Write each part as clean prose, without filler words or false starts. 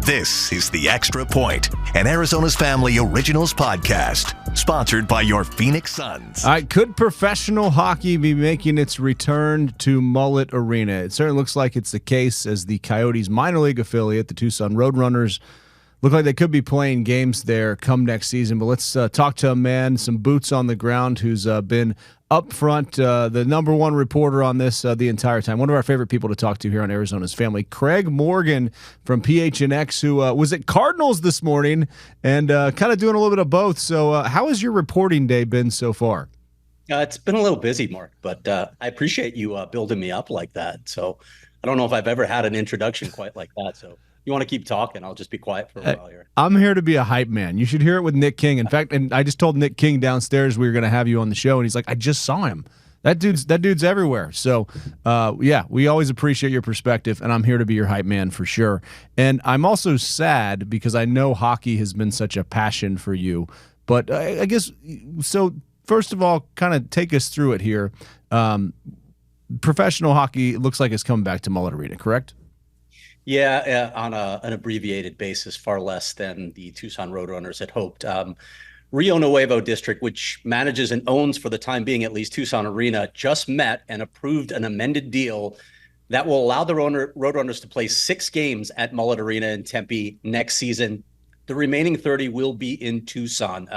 This is The Extra Point, an Arizona's Family Originals podcast, sponsored by your Phoenix Suns. All right, could professional hockey be making its return to Mullet Arena? It certainly looks like it's the case, as the Coyotes minor league affiliate, the Tucson Roadrunners, look like they could be playing games there come next season. But let's talk to a man, some boots on the ground, who's been up front, the number one reporter on this the entire time. One of our favorite people to talk to here on Arizona's Family, Craig Morgan from PHNX, who was at Cardinals this morning and kind of doing a little bit of both. So how has your reporting day been so far? It's been a little busy, Mark, but I appreciate you building me up like that. So I don't know if I've ever had an introduction quite like that. So you want to keep talking, I'll just be quiet for a while here. I'm here to be a hype man. You should hear it with Nick King. In fact, and I just told Nick King downstairs we were going to have you on the show, and he's like, I just saw him. That dude's everywhere. So, yeah, we always appreciate your perspective, and I'm here to be your hype man for sure. And I'm also sad because I know hockey has been such a passion for you. But I guess, so first of all, kind of take us through it here. Professional hockey looks like it's coming back to Mullet Arena, correct? Yeah, on an abbreviated basis, far less than the Tucson Roadrunners had hoped. Rio Nuevo District, which manages and owns, for the time being at least, Tucson Arena, just met and approved an amended deal that will allow the Roadrunners to play 6 games at Mullet Arena in Tempe next season. The remaining 30 will be in Tucson.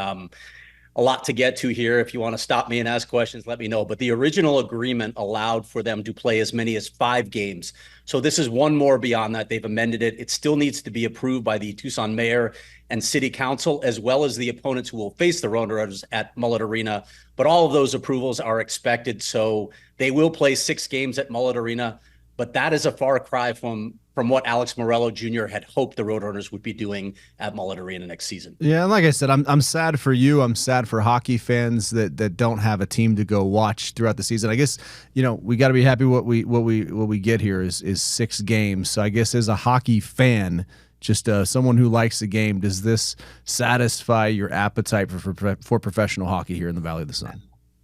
A lot to get to here. If you want to stop me and ask questions, let me know. But the original agreement allowed for them to play as many as 5 games. So this is one more beyond that. They've amended it. It still needs to be approved by the Tucson mayor and city council, as well as the opponents who will face the Roadrunners at Mullet Arena. But all of those approvals are expected. So they will play 6 games at Mullet Arena. But that is a far cry from what Alex Morello Jr. had hoped the Roadrunners would be doing at Mullet Arena next season. Yeah, and like I said, I'm sad for you. I'm sad for hockey fans that don't have a team to go watch throughout the season. I guess, we got to be happy what we get here is 6 games. So I guess as a hockey fan, just someone who likes the game, does this satisfy your appetite for professional hockey here in the Valley of the Sun?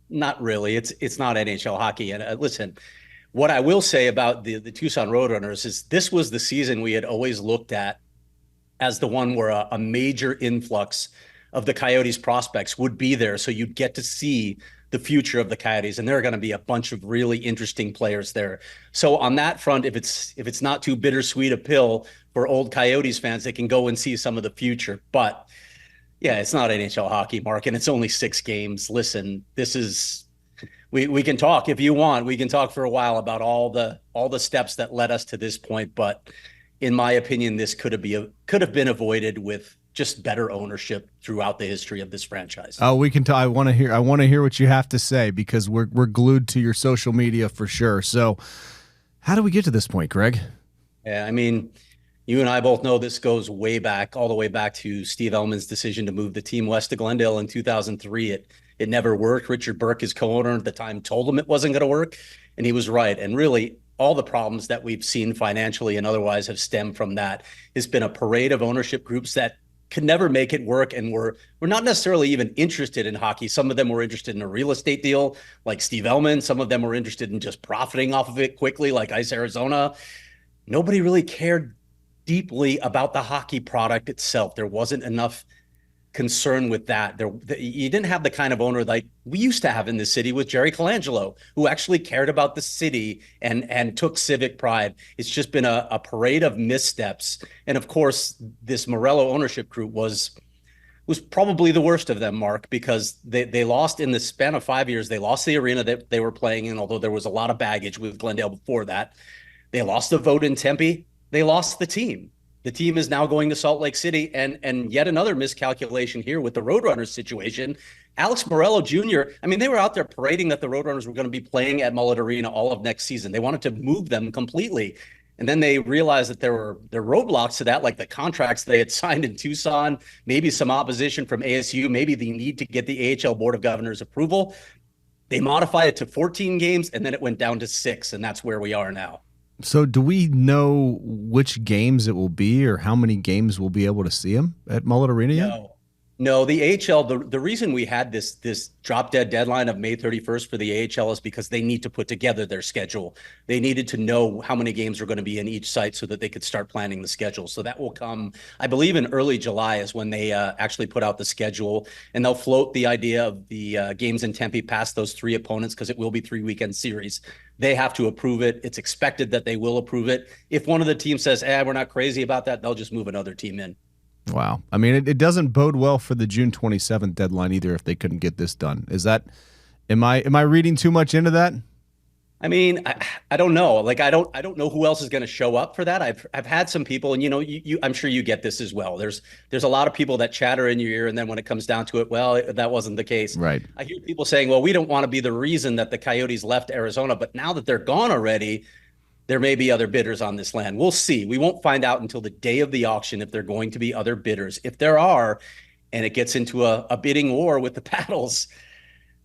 Not really. It's not NHL hockey. And listen, what I will say about the Tucson Roadrunners is this was the season we had always looked at as the one where a major influx of the Coyotes prospects would be there. So you'd get to see the future of the Coyotes, and there are going to be a bunch of really interesting players there. So on that front, if it's not too bittersweet a pill for old Coyotes fans, they can go and see some of the future. But yeah, it's not NHL hockey, Mark, and it's only 6 games. Listen, this is... We can talk if you want. We can talk for a while about all the steps that led us to this point. But in my opinion, this could have been avoided with just better ownership throughout the history of this franchise. Oh, we can talk. I want to hear what you have to say, because we're glued to your social media for sure. So, how do we get to this point, Greg? Yeah, I mean, you and I both know this goes way back, all the way back to Steve Ellman's decision to move the team west to Glendale in 2003. It never worked. Richard Burke, his co-owner at the time, told him it wasn't going to work, and he was right. And really, all the problems that we've seen financially and otherwise have stemmed from that. It's been a parade of ownership groups that could never make it work, and were not necessarily even interested in hockey. Some of them were interested in a real estate deal, like Steve Ellman. Some of them were interested in just profiting off of it quickly, like Ice Arizona. Nobody really cared deeply about the hockey product itself. There wasn't enough concern with that. You didn't have the kind of owner like we used to have in the city with Jerry Colangelo, who actually cared about the city and took civic pride. It's just been a parade of missteps. And of course, this Morello ownership group was probably the worst of them, Mark, because they lost in the span of 5 years. They lost the arena that they were playing in, although there was a lot of baggage with Glendale before that. They lost the vote in Tempe. They lost the team. The team is now going to Salt Lake City, and yet another miscalculation here with the Roadrunners situation. Alex Morello Jr., I mean, they were out there parading that the Roadrunners were going to be playing at Mullet Arena all of next season. They wanted to move them completely. And then they realized that there were roadblocks to that, like the contracts they had signed in Tucson, maybe some opposition from ASU, maybe the need to get the AHL Board of Governors approval. They modified it to 14 games, and then it went down to 6, and that's where we are now. So do we know which games it will be, or how many games we'll be able to see them at Mullet Arena yet? No, the AHL, the reason we had this drop dead deadline of May 31st for the AHL is because they need to put together their schedule. They needed to know how many games are going to be in each site so that they could start planning the schedule. So that will come, I believe, in early July is when they actually put out the schedule, and they'll float the idea of the games in Tempe past those three opponents because it will be 3-weekend series. They have to approve it. It's expected that they will approve it. If one of the teams says, we're not crazy about that, they'll just move another team in. Wow. I mean, it doesn't bode well for the June 27th deadline either if they couldn't get this done. Is that am I reading too much into that? I mean, I don't know. Like, I don't know who else is going to show up for that. I've had some people, and I'm sure you get this as well. There's a lot of people that chatter in your ear, and then when it comes down to it, well, that wasn't the case. Right. I hear people saying, well, we don't want to be the reason that the Coyotes left Arizona, but now that they're gone already, there may be other bidders on this land. We'll see. We won't find out until the day of the auction if there are going to be other bidders. If there are, and it gets into a bidding war with the paddles,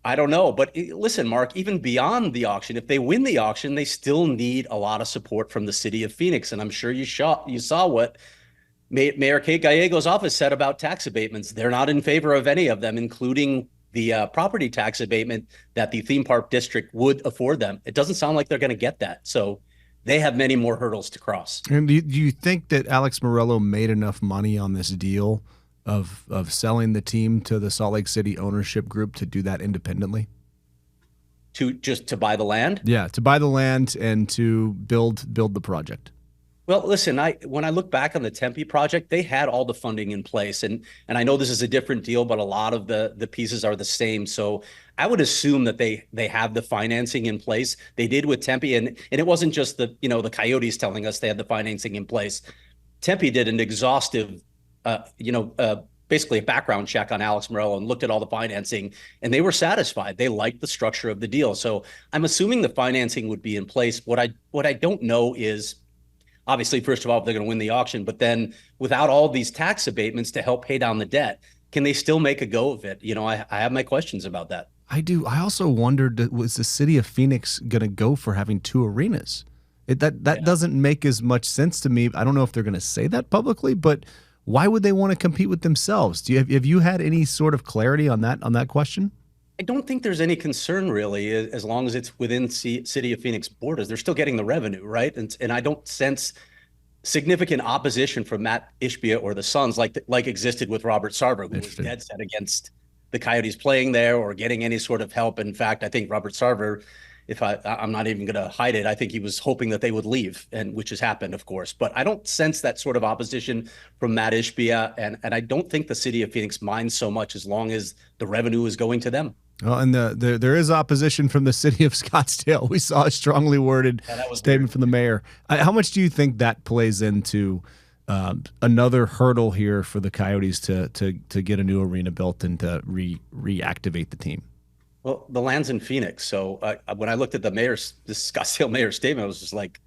I don't know. But listen, Mark, even beyond the auction, if they win the auction, they still need a lot of support from the city of Phoenix. And I'm sure you saw what Mayor Kate Gallego's office said about tax abatements. They're not in favor of any of them, including the property tax abatement that the theme park district would afford them. It doesn't sound like they're going to get that. So they have many more hurdles to cross. And do you think that Alex Morello made enough money on this deal of selling the team to the Salt Lake City ownership group to do that independently? To buy the land? Yeah, to buy the land and to build the project. Well, listen, when I look back on the Tempe project, they had all the funding in place. And I know this is a different deal, but a lot of the pieces are the same. So I would assume that they have the financing in place. They did with Tempe. And it wasn't just the Coyotes telling us they had the financing in place. Tempe did an exhaustive, basically a background check on Alex Morello and looked at all the financing, and they were satisfied. They liked the structure of the deal. So I'm assuming the financing would be in place. What I don't know is, obviously, first of all, if they're going to win the auction, but then without all these tax abatements to help pay down the debt, can they still make a go of it? I have my questions about that. I do. I also wondered, was the city of Phoenix going to go for having two arenas? That doesn't make as much sense to me. I don't know if they're going to say that publicly, but why would they want to compete with themselves? Have you had any sort of clarity on that question? I don't think there's any concern really, as long as it's within city of Phoenix borders. They're still getting the revenue, right? And I don't sense significant opposition from Matt Ishbia or the Suns like existed with Robert Sarver, who was dead set against the Coyotes playing there or getting any sort of help. In fact, I think Robert Sarver, I'm not even going to hide it, I think he was hoping that they would leave, and which has happened, of course. But I don't sense that sort of opposition from Matt Ishbia, and I don't think the city of Phoenix minds so much as long as the revenue is going to them. Well, and there is opposition from the city of Scottsdale. We saw a strongly worded statement from the mayor. How much do you think that plays into another hurdle here for the Coyotes to get a new arena built and to reactivate the team? Well, the land's in Phoenix. So when I looked at the Scottsdale mayor's statement, I was just like,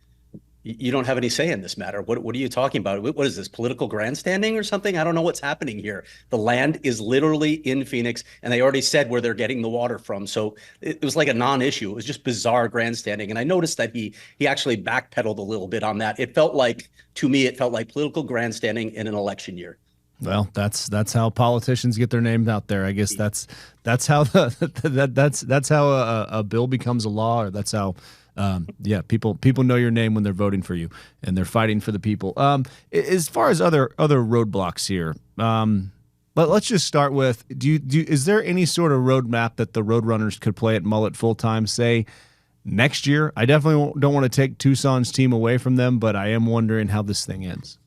you don't have any say in this matter. What are you talking about? What is this, political grandstanding or something? I don't know what's happening here. The land is literally in Phoenix, and they already said where they're getting the water from. So it was like a non-issue. It was just bizarre grandstanding. And I noticed that he actually backpedaled a little bit on that. To me, it felt like political grandstanding in an election year. Well, that's how politicians get their names out there. I guess that's how that's how a bill becomes a law, or that's how people know your name when they're voting for you and they're fighting for the people. As far as other roadblocks here, let's just start with is there any sort of roadmap that the Roadrunners could play at Mullett full time, say next year? I definitely don't want to take Tucson's team away from them, but I am wondering how this thing ends.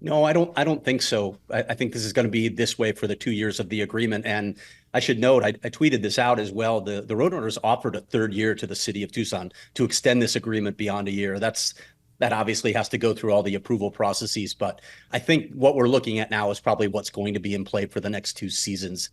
No, I don't think so. I think this is going to be this way for the 2 years of the agreement. And I should note, I tweeted this out as well. The Roadrunners offered a third year to the city of Tucson to extend this agreement beyond a year. That obviously has to go through all the approval processes. But I think what we're looking at now is probably what's going to be in play for the next 2 seasons.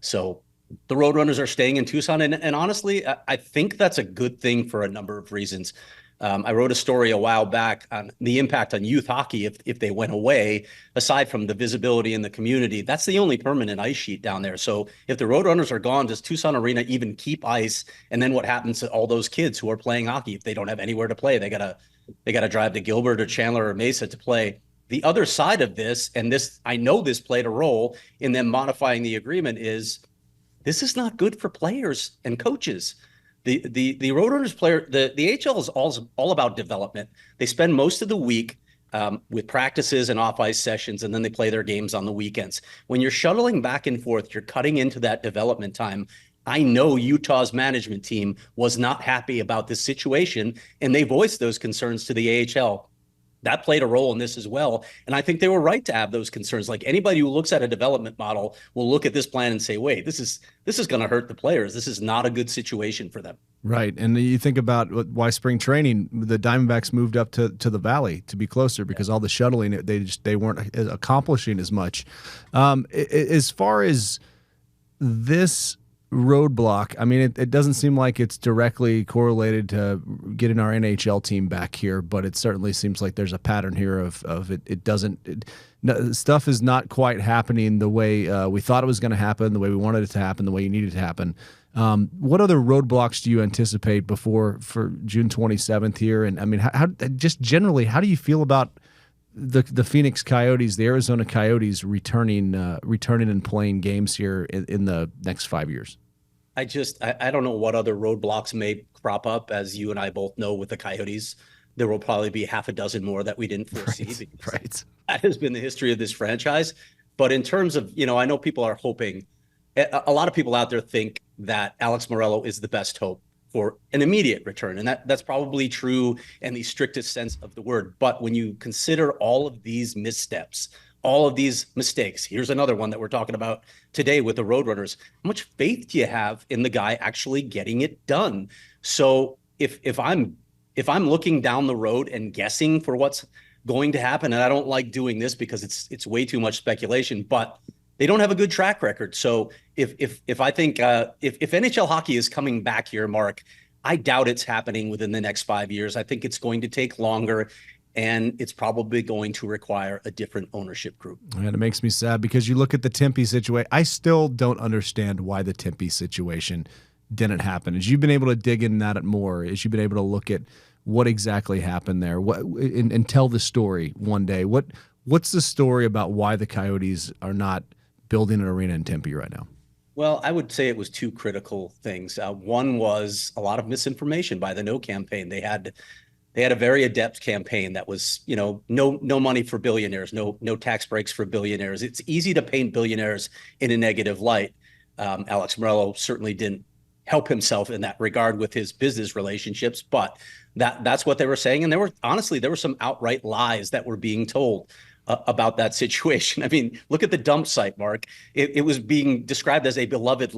So the Roadrunners are staying in Tucson. And honestly, I think that's a good thing for a number of reasons. I wrote a story a while back on the impact on youth hockey if they went away. Aside from the visibility in the community, that's the only permanent ice sheet down there. So if the Roadrunners are gone, does Tucson Arena even keep ice? And then what happens to all those kids who are playing hockey if they don't have anywhere to play? They gotta drive to Gilbert or Chandler or Mesa to play. the other side of this, and this, I know this played a role in them modifying the agreement, is this is not good for players and coaches. The Roadrunners player, the AHL is all about development. They spend most of the week with practices and off-ice sessions, and then they play their games on the weekends. When you're shuttling back and forth, you're cutting into that development time. I know Utah's management team was not happy about this situation, and they voiced those concerns to the AHL. That played a role in this as well. And I think they were right to have those concerns. Like, anybody who looks at a development model will look at this plan and say, wait, this is going to hurt the players. This is not a good situation for them. Right. And you think about why spring training, the Diamondbacks moved up to the Valley to be closer, because all the shuttling, they weren't accomplishing as much. As far as this roadblock, I mean, it doesn't seem like it's directly correlated to getting our NHL team back here, but it certainly seems like there's a pattern here of it. Stuff is not quite happening the way we thought it was going to happen, the way we wanted it to happen, the way you needed it to happen. What other roadblocks do you anticipate for June 27th here? And I mean, how just generally, how do you feel about the Phoenix Coyotes, the Arizona Coyotes returning and playing games here in the next 5 years? I don't know what other roadblocks may crop up. As you and I both know, with the Coyotes, there will probably be half a dozen more that we didn't foresee. Right. That has been the history of this franchise. But in terms of, I know people are hoping, a lot of people out there think that Alex Morello is the best hope for an immediate return. And that's probably true in the strictest sense of the word. But when you consider all of these missteps, all of these mistakes, here's another one that we're talking about today with the Roadrunners. How much faith do you have in the guy actually getting it done? So if I'm looking down the road and guessing for what's going to happen, and I don't like doing this because it's way too much speculation, but they don't have a good track record. So if I think if NHL hockey is coming back here, Mark, I doubt it's happening within the next 5 years. I think it's going to take longer, and it's probably going to require a different ownership group. And it makes me sad because you look at the Tempe situation. I still don't understand why the Tempe situation didn't happen. As you've been able to dig in that more, as you've been able to look at what exactly happened there, and tell the story one day. What's the story about why the Coyotes are not building an arena in Tempe right now? Well, I would say it was two critical things. One was a lot of misinformation by the No campaign. They had a very adept campaign that was, no money for billionaires, no tax breaks for billionaires. It's easy to paint billionaires in a negative light. Alex Morello certainly didn't help himself in that regard with his business relationships, but that's what they were saying. And there were some outright lies that were being told about that situation. I mean, look at the dump site, Mark. It was being described as a beloved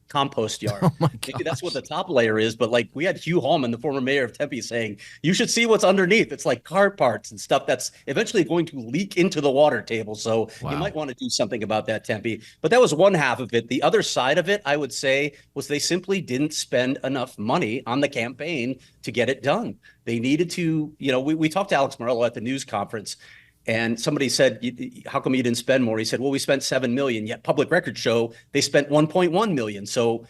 compost yard. Oh my Maybe that's what the top layer is, but like, we had Hugh Hallman, the former mayor of Tempe, saying you should see what's underneath. It's like car parts and stuff that's eventually going to leak into the water table. So You might want to do something about that, Tempe. But that was one half of it. The other side of it, I would say, was they simply didn't spend enough money on the campaign to get it done. They needed to, we talked to Alex Morello at the news conference, and somebody said, how come you didn't spend more? He said, well, we spent $7 million, yet public records show they spent $1.1 million. So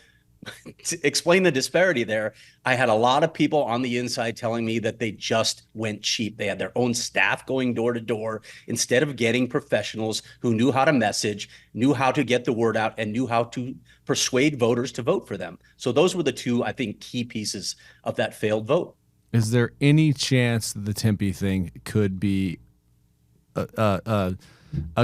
to explain the disparity there, I had a lot of people on the inside telling me that they just went cheap. They had their own staff going door to door instead of getting professionals who knew how to message, knew how to get the word out, and knew how to persuade voters to vote for them. So those were the two, I think, key pieces of that failed vote. Is there any chance that the Tempe thing could be a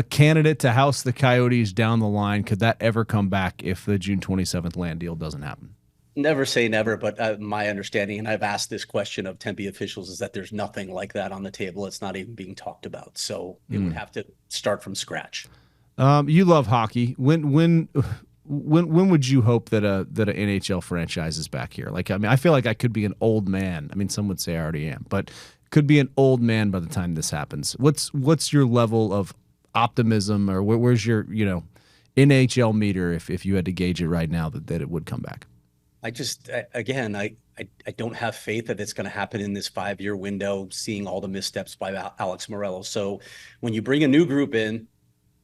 candidate to house the Coyotes down the line? Could that ever come back if the June 27th land deal doesn't happen? Never say never, but my understanding, and I've asked this question of Tempe officials, is that there's nothing like that on the table. It's not even being talked about. So it would have to start from scratch. You love hockey. When would you hope that an NHL franchise is back here? Like, I mean, I feel like I could be an old man. I mean, some would say I already am, but could be an old man by the time this happens. What's your level of optimism, or where's your NHL meter if you had to gauge it right now that it would come back? I don't have faith that it's going to happen in this 5-year window, seeing all the missteps by Alex Morello. So when you bring a new group in,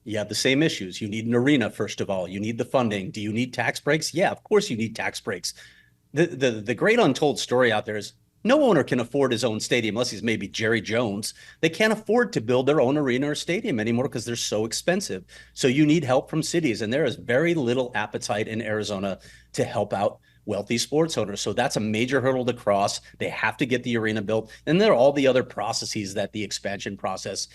you have the same issues. You need an arena, first of all. You need the funding. Do you need tax breaks? Yeah, of course you need tax breaks. The great untold story out there is No owner can afford his own stadium unless he's maybe Jerry Jones. They can't afford to build their own arena or stadium anymore because they're so expensive. So you need help from cities, and there is very little appetite in Arizona to help out wealthy sports owners. So that's a major hurdle to cross. They have to get the arena built. And there are all the other processes that the expansion process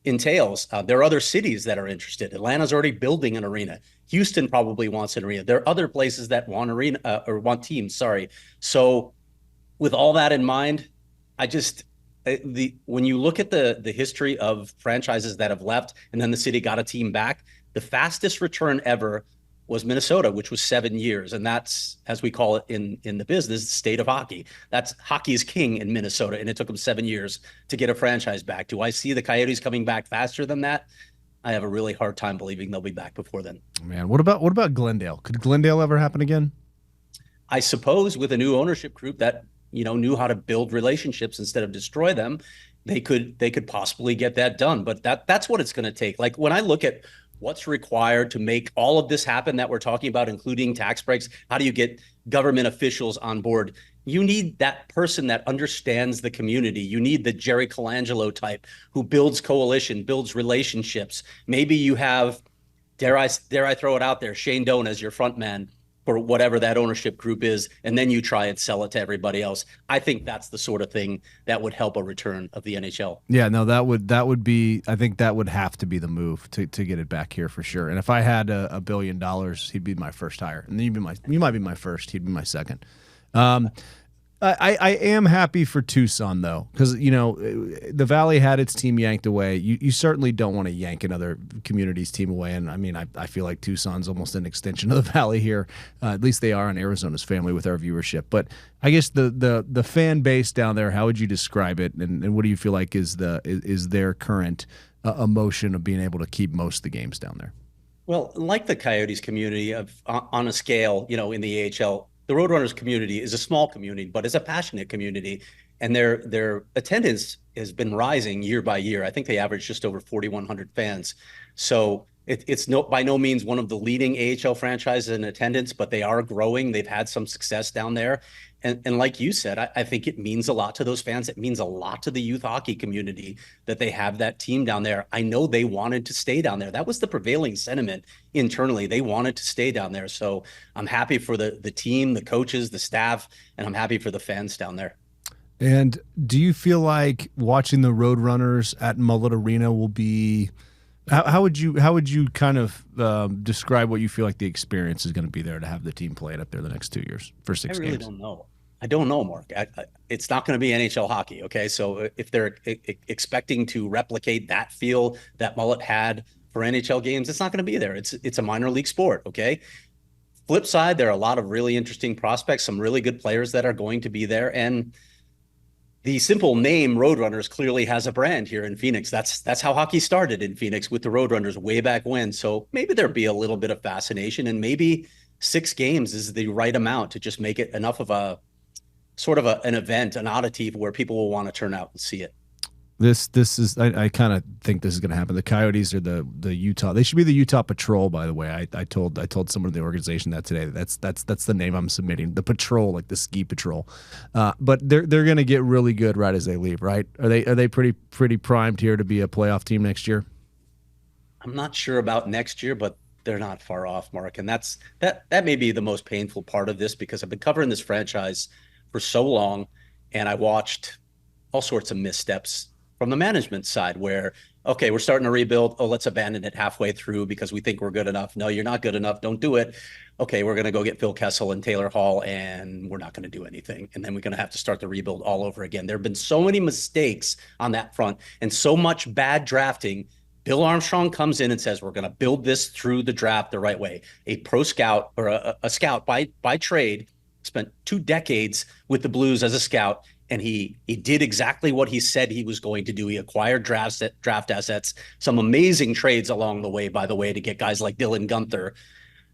entails. There are other cities that are interested. Atlanta's already building an arena. Houston probably wants an arena. There are other places that want arena or want teams. Sorry. So with all that in mind, when you look at the history of franchises that have left and then the city got a team back, the fastest return ever was Minnesota, which was 7 years. And that's, as we call it in the business, the state of hockey. That's hockey is king in Minnesota, and it took them 7 years to get a franchise back. Do I see the Coyotes coming back faster than that? I have a really hard time believing they'll be back before then. Man, what about Glendale? Could Glendale ever happen again? I suppose with a new ownership group that knew how to build relationships instead of destroy them, they could possibly get that done. But that's what it's going to take. Like when I look at what's required to make all of this happen that we're talking about, including tax breaks, how do you get government officials on board? You need that person that understands the community. You need the Jerry Colangelo type who builds coalition, builds relationships. Maybe you have, dare I throw it out there, Shane Doan as your front man for whatever that ownership group is, and then you try and sell it to everybody else. I think that's the sort of thing that would help a return of the NHL. Yeah, no, that would be, I think that would have to be the move to get it back here for sure. And if I had $1 billion, he'd be my first hire. And then you might be my first, he'd be my second. I am happy for Tucson, though, because, the Valley had its team yanked away. You certainly don't want to yank another community's team away. And, I mean, I feel like Tucson's almost an extension of the Valley here. At least they are in Arizona's family with our viewership. But I guess the fan base down there, how would you describe it? And what do you feel like is their current emotion of being able to keep most of the games down there? Well, like the Coyotes community on a scale, in the AHL, the Roadrunners community is a small community, but it's a passionate community, and their attendance has been rising year by year. I think they average just over 4,100 fans. So it's by no means one of the leading AHL franchises in attendance, but they are growing. They've had some success down there. And like you said, I think it means a lot to those fans. It means a lot to the youth hockey community that they have that team down there. I know they wanted to stay down there. That was the prevailing sentiment internally. They wanted to stay down there. So I'm happy for the team, the coaches, the staff, and I'm happy for the fans down there. And do you feel like watching the Roadrunners at Mullet Arena will be how would you kind of describe what you feel like the experience is going to be there to have the team play it up there the next 2 years for 6 games? I really don't know. I don't know, Mark. It's not going to be NHL hockey, okay? So if they're expecting to replicate that feel that Mullett had for NHL games, it's not going to be there. It's a minor league sport, okay? Flip side, there are a lot of really interesting prospects, some really good players that are going to be there, and the simple name Roadrunners clearly has a brand here in Phoenix. That's how hockey started in Phoenix with the Roadrunners way back when. So maybe there'll be a little bit of fascination, and maybe 6 games is the right amount to just make it enough of a sort of an event, an oddity where people will want to turn out and see it. This is I kind of think this is going to happen. The Coyotes are the Utah. They should be the Utah Patrol, by the way. I told someone in the organization that today. That's the name I'm submitting. The Patrol, like the ski patrol. But they're going to get really good right as they leave, right? Are they pretty primed here to be a playoff team next year? I'm not sure about next year, but they're not far off, Mark. And that may be the most painful part of this, because I've been covering this franchise for so long, and I watched all sorts of missteps from the management side where, okay, we're starting to rebuild. Oh, let's abandon it halfway through because we think we're good enough. No, you're not good enough. Don't do it. Okay, we're going to go get Phil Kessel and Taylor Hall, and we're not going to do anything. And then we're going to have to start the rebuild all over again. There have been so many mistakes on that front and so much bad drafting. Bill Armstrong comes in and says, we're going to build this through the draft the right way. A pro scout or a scout by trade, spent 2 decades with the Blues as a scout, and he did exactly what he said he was going to do. He acquired draft assets, some amazing trades along the way, by the way, to get guys like Dylan Gunther,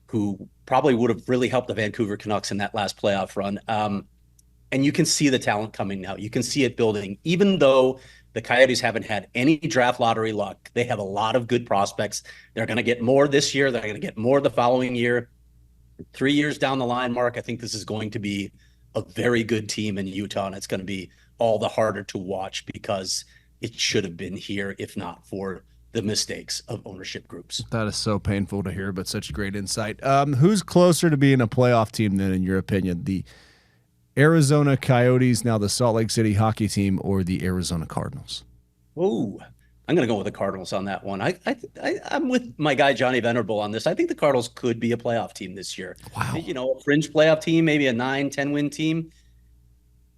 who probably would have really helped the Vancouver Canucks in that last playoff run. And you can see the talent coming now. You can see it building. Even though the Coyotes haven't had any draft lottery luck, they have a lot of good prospects. They're going to get more this year. They're going to get more the following year. 3 years down the line, Mark, I think this is going to be a very good team in Utah, and it's going to be all the harder to watch because it should have been here if not for the mistakes of ownership groups. That is so painful to hear, but such great insight. Who's closer to being a playoff team then, in your opinion? The Arizona Coyotes, now the Salt Lake City hockey team, or the Arizona Cardinals? Oh, I'm going to go with the Cardinals on that one. I'm with my guy Johnny Venerable on this. I think the Cardinals could be a playoff team this year. Wow. You know, a fringe playoff team, maybe a 9-10 win team.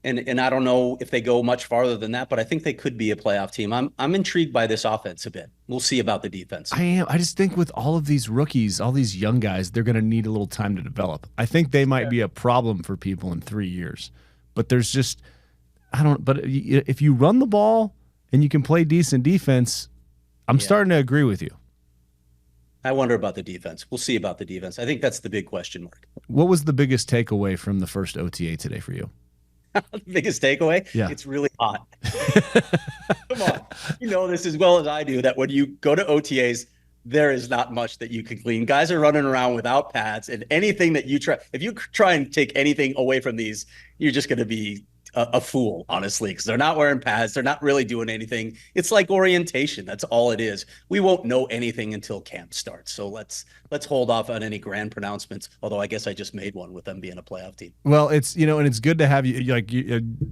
And I don't know if they go much farther than that, but I think they could be a playoff team. I'm intrigued by this offense a bit. We'll see about the defense. I am. I just think with all of these rookies, all these young guys, they're going to need a little time to develop. I think they might be a problem for people in 3 years. But there's just, but if you run the ball and you can play decent defense, I'm starting to agree with you. I wonder about the defense. We'll see about the defense. I think that's the big question mark. What was the biggest takeaway from the first OTA today for you? The biggest takeaway? Yeah. It's really hot. Come on. You know this as well as I do, that when you go to OTAs, there is not much that you can clean. Guys are running around without pads, and anything that you try, if you try and take anything away from these, you're just going to be a fool, honestly, because they're not wearing pads. They're not really doing anything. It's like orientation. That's all it is. We won't know anything until camp starts. So let's hold off on any grand pronouncements. Although I guess I just made one with them being a playoff team. Well, it's, and it's good to have you,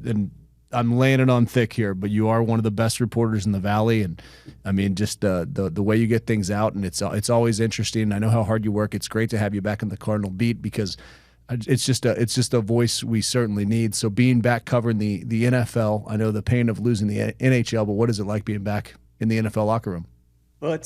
and I'm laying it on thick here, but you are one of the best reporters in the Valley. And I mean, just the way you get things out, and it's always interesting. I know how hard you work. It's great to have you back in the Cardinal beat, because it's just a voice we certainly need. So being back covering the NFL, I know the pain of losing the NHL, but what is it like being back in the NFL locker room? Well,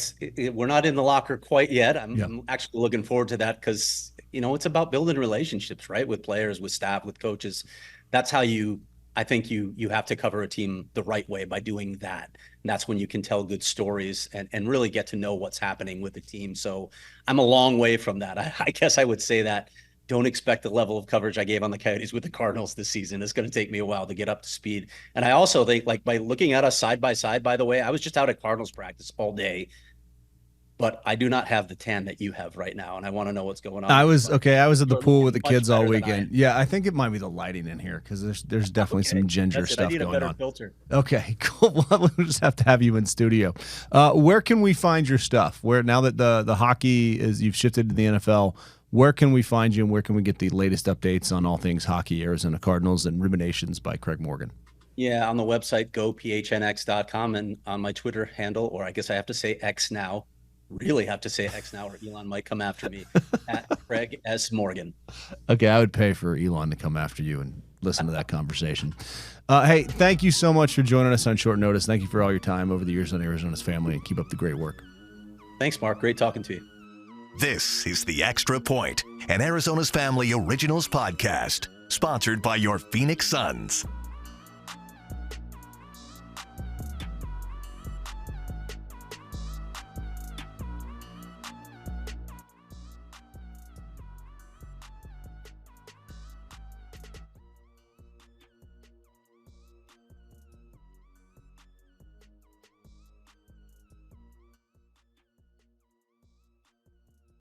we're not in the locker quite yet. I'm actually looking forward to that, because it's about building relationships, right, with players, with staff, with coaches. That's how I think you have to cover a team the right way, by doing that. And that's when you can tell good stories and really get to know what's happening with the team. So I'm a long way from that. I guess I would say that. Don't expect the level of coverage I gave on the Coyotes with the Cardinals this season. It's going to take me a while to get up to speed. And I also think, like, by looking at us side by side, by the way, I was just out at Cardinals practice all day, but I do not have the tan that you have right now, and I want to know what's going on. I was at the pool with the kids all weekend. Yeah, I think it might be the lighting in here, because there's definitely some ginger stuff going on. I need a better filter. Okay, cool. We'll just have to have you in studio. Where can we find your stuff? Where, now that the hockey you've shifted to the NFL, where can we find you, and where can we get the latest updates on all things hockey, Arizona Cardinals, and Ruminations by Craig Morgan? Yeah, on the website, gophnx.com, and on my Twitter handle, or I guess I have to say X now, really have to say X now, or Elon might come after me, at Craig S. Morgan. Okay, I would pay for Elon to come after you and listen to that conversation. Hey, thank you so much for joining us on short notice. Thank you for all your time over the years on Arizona's Family, and keep up the great work. Thanks, Mark. Great talking to you. This is The Extra Point, an Arizona's Family Originals podcast, sponsored by your Phoenix Suns.